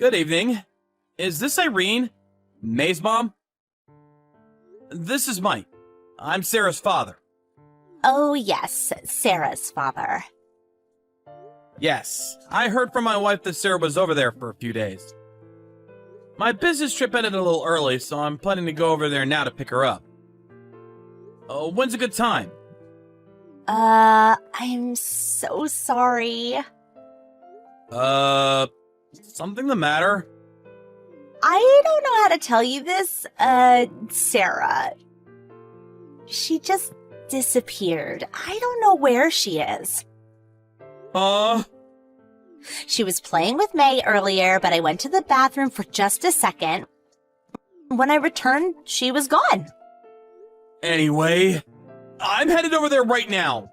Good evening. Is this Irene? May's mom? This is Mike. I'm Sarah's father. Oh, yes, Sarah's father. Yes, I heard from my wife that Sarah was over there for a few days. My business trip ended a little early, so I'm planning to go over there now to pick her up. When's a good time? I'm so sorry. Something the matter? I don't know how to tell you this, Sarah. She just disappeared. I don't know where she is. She was playing with May earlier, but I went to the bathroom for just a second. When I returned, she was gone. Anyway, I'm headed over there right now.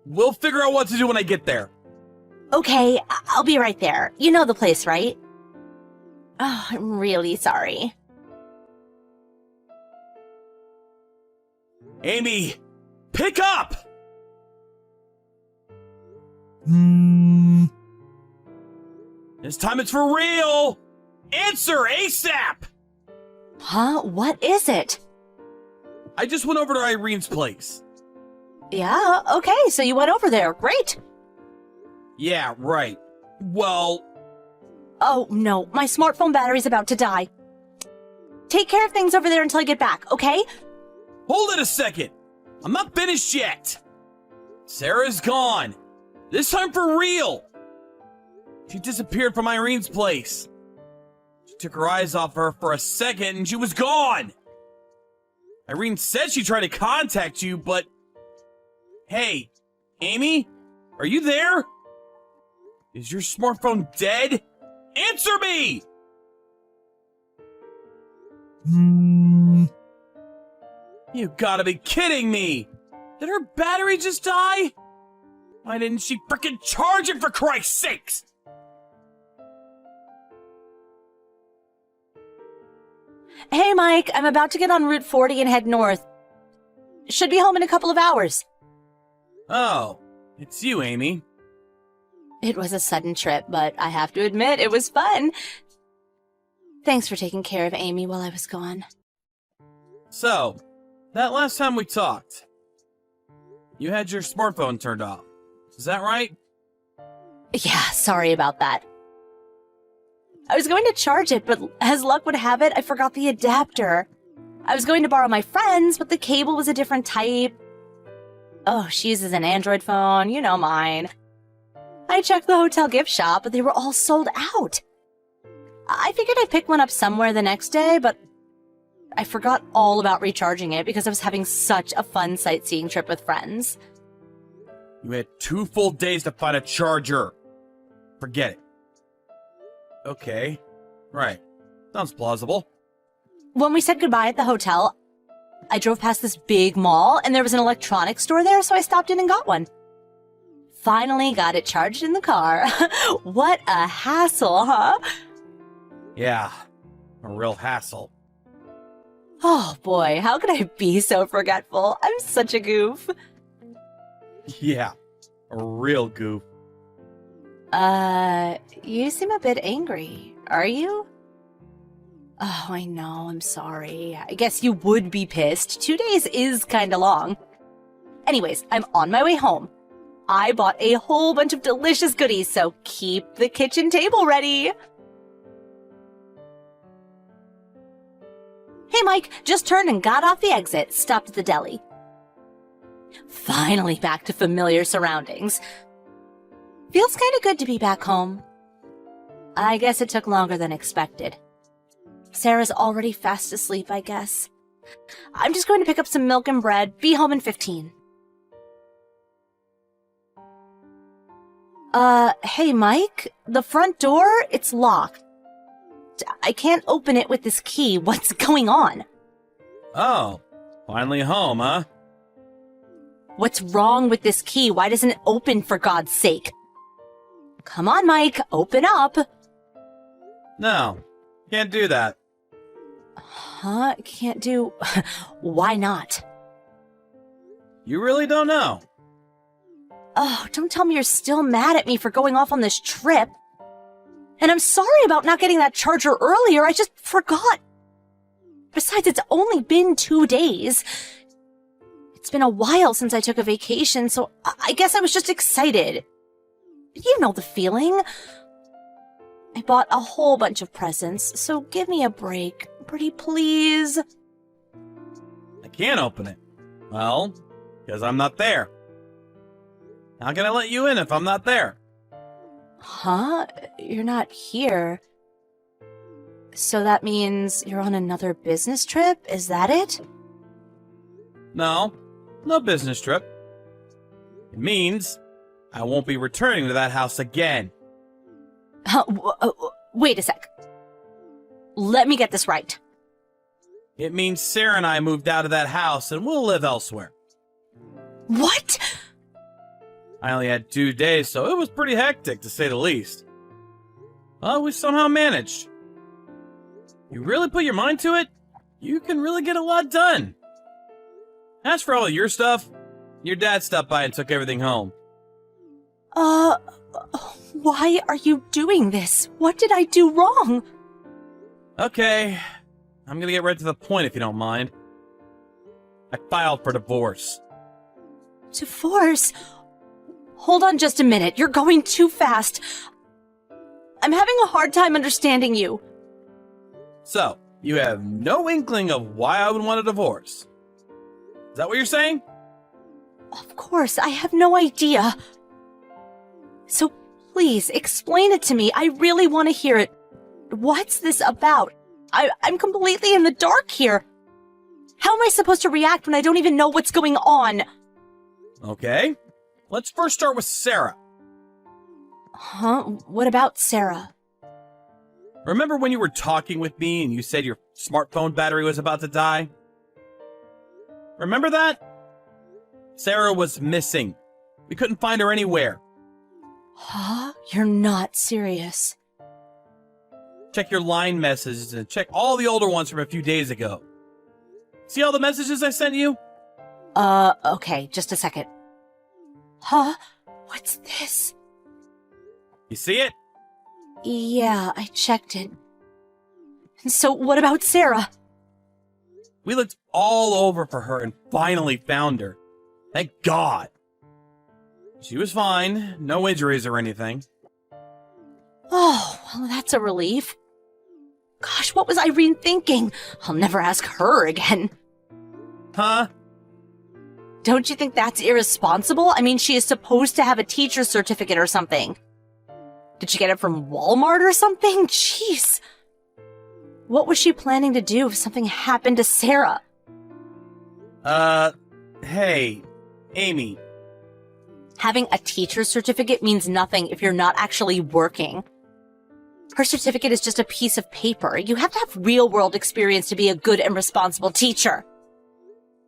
We'll figure out what to do when I get there. Okay, I'll be right there. You know the place, right? Oh, I'm really sorry. Amy, pick up! This time it's for real! Answer ASAP! Huh? What is it? I just went over to Irene's place. Yeah, okay, so you went over there. Great. Yeah, right. Well... Oh, no, my smartphone battery's about to die. Take care of things over there until I get back, okay? Hold it a second! I'm not finished yet! Sarah's gone. This time for real! She disappeared from Irene's place. She took her eyes off her for a second and she was gone! Irene said she tried to contact you, but... Hey, Amy? Are you there? Is your smartphone dead? Answer me! You gotta be kidding me! Did her battery just die? Why didn't she frickin' charge it, for Christ's sakes? Hey, Mike, I'm about to get on Route 40 and head north. Should be home in a couple of hours. Oh, it's you, Amy. It was a sudden trip, but I have to admit, it was fun. Thanks for taking care of Amy while I was gone. So, that last time we talked, you had your smartphone turned off. Is that right? Yeah, sorry about that. I was going to charge it, but as luck would have it, I forgot the adapter. I was going to borrow my friend's, but the cable was a different type. Oh, she uses an Android phone, you know mine. I checked the hotel gift shop, but they were all sold out. I figured I'd pick one up somewhere the next day, but I forgot all about recharging it because I was having such a fun sightseeing trip with friends. You had 2 full days to find a charger. Forget it. Okay. Right. Sounds plausible. When we said goodbye at the hotel, I drove past this big mall, and there was an electronics store there, so I stopped in and got one. Finally got it charged in the car. What a hassle, huh? Yeah. A real hassle. Oh boy, how could I be so forgetful? I'm such a goof. Yeah. A real goof. You seem a bit angry. Are you? Oh, I know, I'm sorry. I guess you would be pissed. 2 days is kinda long. Anyways, I'm on my way home. I bought a whole bunch of delicious goodies, so keep the kitchen table ready. Hey, Mike, just turned and got off the exit, stopped at the deli. Finally back to familiar surroundings. Feels kinda good to be back home. I guess it took longer than expected. Sarah's already fast asleep, I guess. I'm just going to pick up some milk and bread, be home in 15. Hey, Mike? The front door? It's locked. I can't open it with this key. What's going on? Oh, finally home, huh? What's wrong with this key? Why doesn't it open, for God's sake? Come on, Mike, open up. No, can't do that. Huh? Can't do... Why not? You really don't know. Oh, don't tell me you're still mad at me for going off on this trip. And I'm sorry about not getting that charger earlier, I just forgot. Besides, it's only been 2 days. It's been a while since I took a vacation, so I guess I was just excited. You know the feeling. I bought a whole bunch of presents, so give me a break. Pretty please. I can't open it. Well, because I'm not there. How can I let you in if I'm not there? Huh? You're not here. So that means you're on another business trip? Is that it? No business trip. It means I won't be returning to that house again. Wait a sec. Let me get this right. It means Sarah and I moved out of that house and we'll live elsewhere. What? I only had 2 days, so it was pretty hectic, to say the least. Well, we somehow managed. You really put your mind to it, you can really get a lot done. As for all your stuff, your dad stopped by and took everything home. Why are you doing this? What did I do wrong? Okay, I'm gonna get right to the point if you don't mind. I filed for divorce. Divorce? Hold on just a minute. You're going too fast. I'm having a hard time understanding you. So, you have no inkling of why I would want a divorce. Is that what you're saying? Of course, I have no idea. So please, explain it to me. I really want to hear it. What's this about? I'm completely in the dark here. How am I supposed to react when I don't even know what's going on? Okay, let's first start with Sarah. Huh? What about Sarah? Remember when you were talking with me and you said your smartphone battery was about to die? Remember that? Sarah was missing. We couldn't find her anywhere. Huh? You're not serious. Check your line messages and check all the older ones from a few days ago. See all the messages I sent you? Okay, just a second. Huh? What's this? You see it? Yeah, I checked it. So what about Sarah? We looked all over for her and finally found her. Thank God. She was fine, no injuries or anything. Oh, well, that's a relief. Gosh, what was Irene thinking? I'll never ask her again. Huh? Don't you think that's irresponsible? I mean, she is supposed to have a teacher's certificate or something. Did she get it from Walmart or something? Jeez. What was she planning to do if something happened to Sarah? Hey, Amy. Having a teacher's certificate means nothing if you're not actually working. Her certificate is just a piece of paper. You have to have real-world experience to be a good and responsible teacher.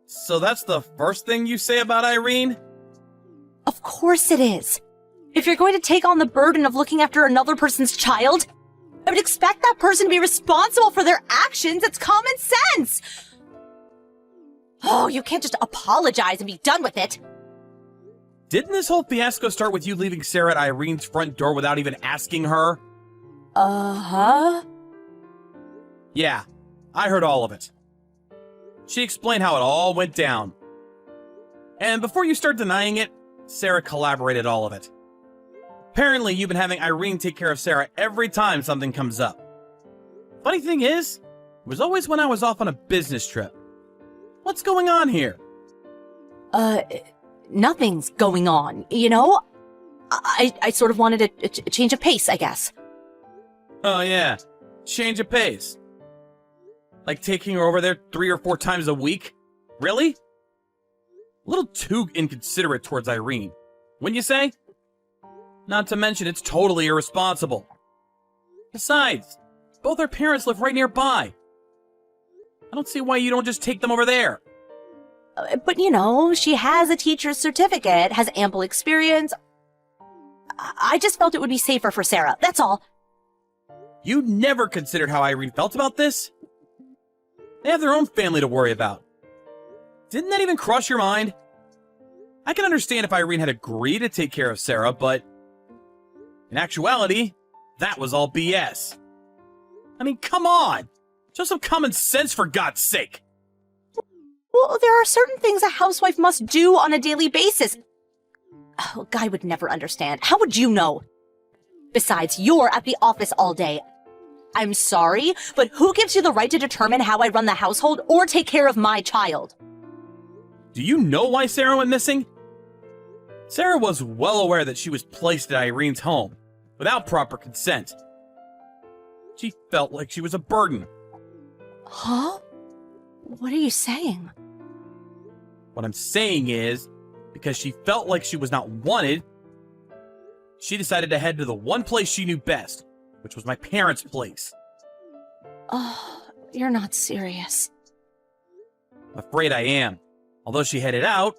So that's the first thing you say about Irene? Of course it is. If you're going to take on the burden of looking after another person's child, I would expect that person to be responsible for their actions. It's common sense. Oh, you can't just apologize and be done with it. Didn't this whole fiasco start with you leaving Sarah at Irene's front door without even asking her? Uh-huh. Yeah, I heard all of it. She explained how it all went down. And before you start denying it, Sarah collaborated all of it. Apparently, you've been having Irene take care of Sarah every time something comes up. Funny thing is, it was always when I was off on a business trip. What's going on here? Nothing's going on, you know? I sort of wanted a change of pace, I guess. Oh yeah, change of pace. Like taking her over there 3 or 4 times a week? Really? A little too inconsiderate towards Irene, wouldn't you say? Not to mention it's totally irresponsible. Besides, both our parents live right nearby. I don't see why you don't just take them over there. But you know, she has a teacher's certificate, has ample experience. I just felt it would be safer for Sarah, that's all. You never considered how Irene felt about this? They have their own family to worry about. Didn't that even cross your mind? I can understand if Irene had agreed to take care of Sarah, but in actuality, that was all BS. I mean, come on! Show some common sense for God's sake! Well, there are certain things a housewife must do on a daily basis. Oh, Guy would never understand. How would you know? Besides, you're at the office all day. I'm sorry, but who gives you the right to determine how I run the household or take care of my child? Do you know why Sarah went missing? Sarah was well aware that she was placed at Irene's home without proper consent. She felt like she was a burden. Huh? What are you saying? What I'm saying is, because she felt like she was not wanted, she decided to head to the one place she knew best, which was my parents' place. Oh, you're not serious. I'm afraid I am. Although she headed out,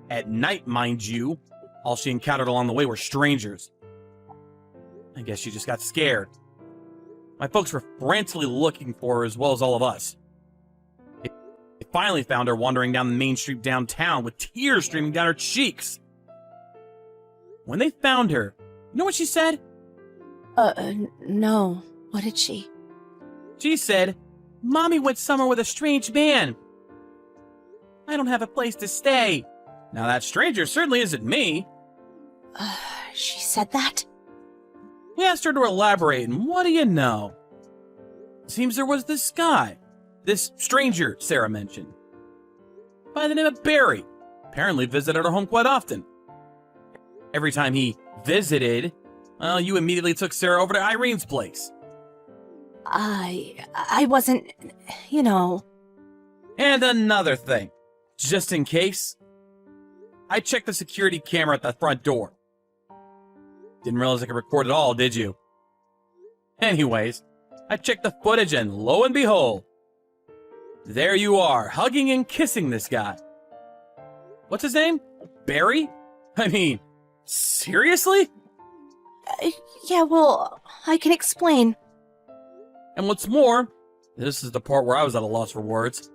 at night, mind you, all she encountered along the way were strangers. I guess she just got scared. My folks were frantically looking for her as well as all of us. They finally found her wandering down the main street downtown with tears streaming down her cheeks. When they found her, you know what she said? No. What did she? She said, "Mommy went somewhere with a strange man. I don't have a place to stay." Now that stranger certainly isn't me. She said that? We asked her to elaborate, and what do you know? Seems there was this guy, this stranger Sarah mentioned, by the name of Barry. Apparently visited her home quite often. Every time he visited, well, you immediately took Sarah over to Irene's place. I wasn't, you know. And another thing, just in case, I checked the security camera at the front door. Didn't realize I could record it all, did you? Anyways, I checked the footage and lo and behold, there you are, hugging and kissing this guy. What's his name? Barry? I mean, seriously? Yeah, well, I can explain. And what's more, this is the part where I was at a loss for words.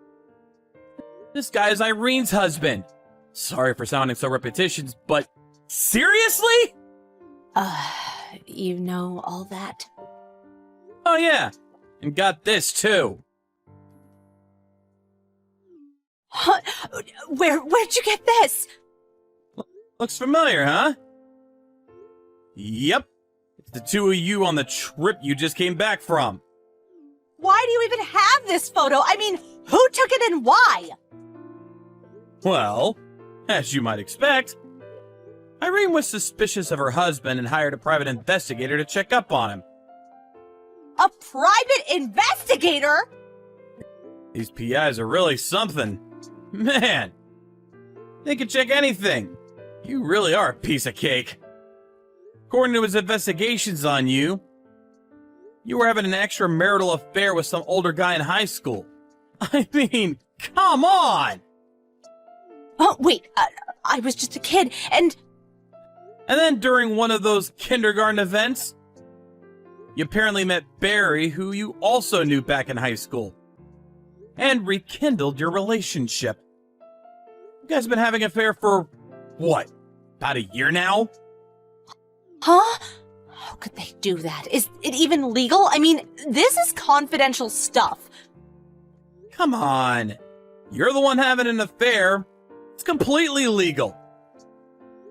This guy is Irene's husband. Sorry for sounding so repetitious, but seriously? You know all that? Oh yeah, and got this too. Huh? Where'd you get this? Looks familiar, huh? Yep, it's the two of you on the trip you just came back from. Why do you even have this photo? I mean, who took it and why? Well, as you might expect, Irene was suspicious of her husband and hired a private investigator to check up on him. A private investigator? These PIs are really something. Man, they can check anything. You really are a piece of cake. According to his investigations on you, you were having an extramarital affair with some older guy in high school. I mean, come on! Oh, wait, I was just a kid, and... And then during one of those kindergarten events, you apparently met Barry, who you also knew back in high school, and rekindled your relationship. You guys have been having an affair for, what, about a year now? Huh? How could they do that? Is it even legal? I mean, this is confidential stuff. Come on. You're the one having an affair. It's completely legal.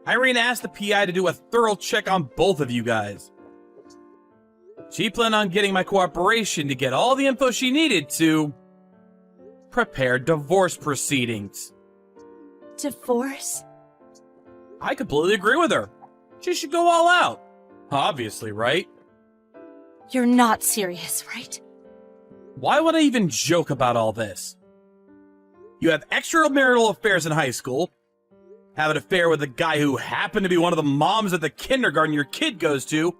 Irene asked the PI to do a thorough check on both of you guys. She planned on getting my cooperation to get all the info she needed to prepare divorce proceedings. Divorce? I completely agree with her. She should go all out. Obviously, right? You're not serious, right? Why would I even joke about all this? You have extramarital affairs in high school, have an affair with a guy who happened to be one of the moms at the kindergarten your kid goes to,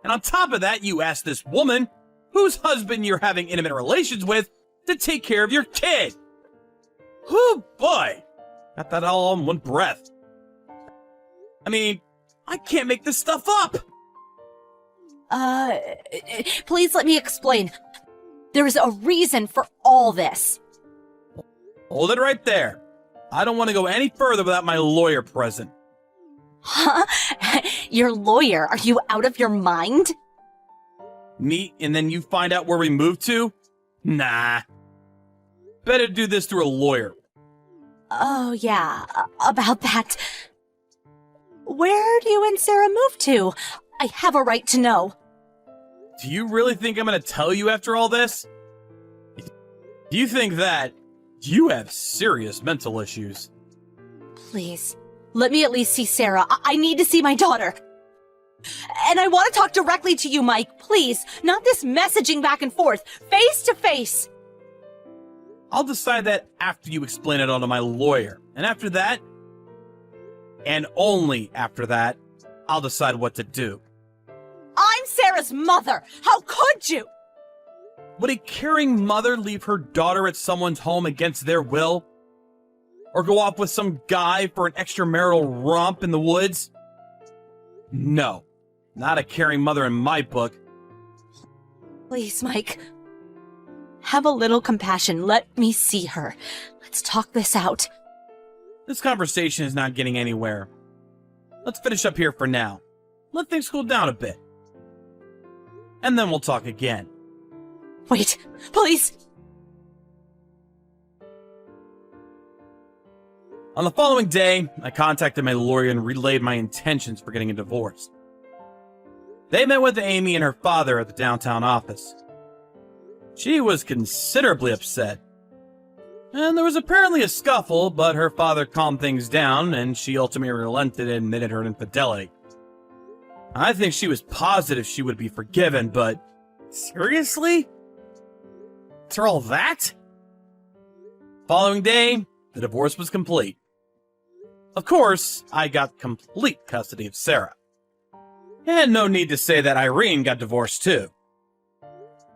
and on top of that, you ask this woman, whose husband you're having intimate relations with, to take care of your kid. Oh boy! Got that all in one breath. I mean, I can't make this stuff up! Please let me explain. There is a reason for all this. Hold it right there. I don't want to go any further without my lawyer present. Huh? Your lawyer, are you out of your mind? Meet and then you find out where we moved to? Nah. Better do this through a lawyer. Oh, yeah, about that. Where do you and Sarah move to? I have a right to know. Do you really think I'm gonna tell you after all this? If you think that, you have serious mental issues. Please, let me at least see Sarah. I need to see my daughter. And I want to talk directly to you, Mike. Please, not this messaging back and forth. Face to face. I'll decide that after you explain it all to my lawyer. And after that, and only after that, I'll decide what to do. I'm Sarah's mother. How could you? Would a caring mother leave her daughter at someone's home against their will? Or go off with some guy for an extramarital romp in the woods? No, not a caring mother in my book. Please, Mike. Have a little compassion. Let me see her. Let's talk this out. This conversation is not getting anywhere. Let's finish up here for now. Let things cool down a bit. And then we'll talk again. Wait, please. On the following day, I contacted my lawyer and relayed my intentions for getting a divorce. They met with Amy and her father at the downtown office. She was considerably upset. And there was apparently a scuffle, but her father calmed things down, and she ultimately relented and admitted her infidelity. I think she was positive she would be forgiven, but seriously? After all that? Following day, the divorce was complete. Of course, I got complete custody of Sarah. And no need to say that Irene got divorced too.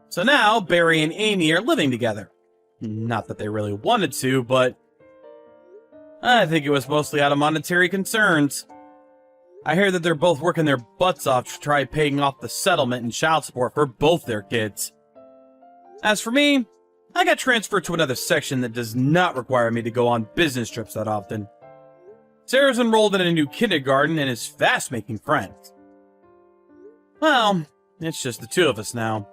So now, Barry and Amy are living together. Not that they really wanted to, but I think it was mostly out of monetary concerns. I hear that they're both working their butts off to try paying off the settlement and child support for both their kids. As for me, I got transferred to another section that does not require me to go on business trips that often. Sarah's enrolled in a new kindergarten and is fast making friends. Well, it's just the two of us now.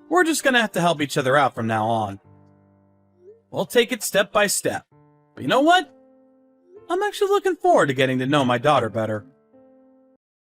We're just gonna have to help each other out from now on. We'll take it step by step. But you know what? I'm actually looking forward to getting to know my daughter better.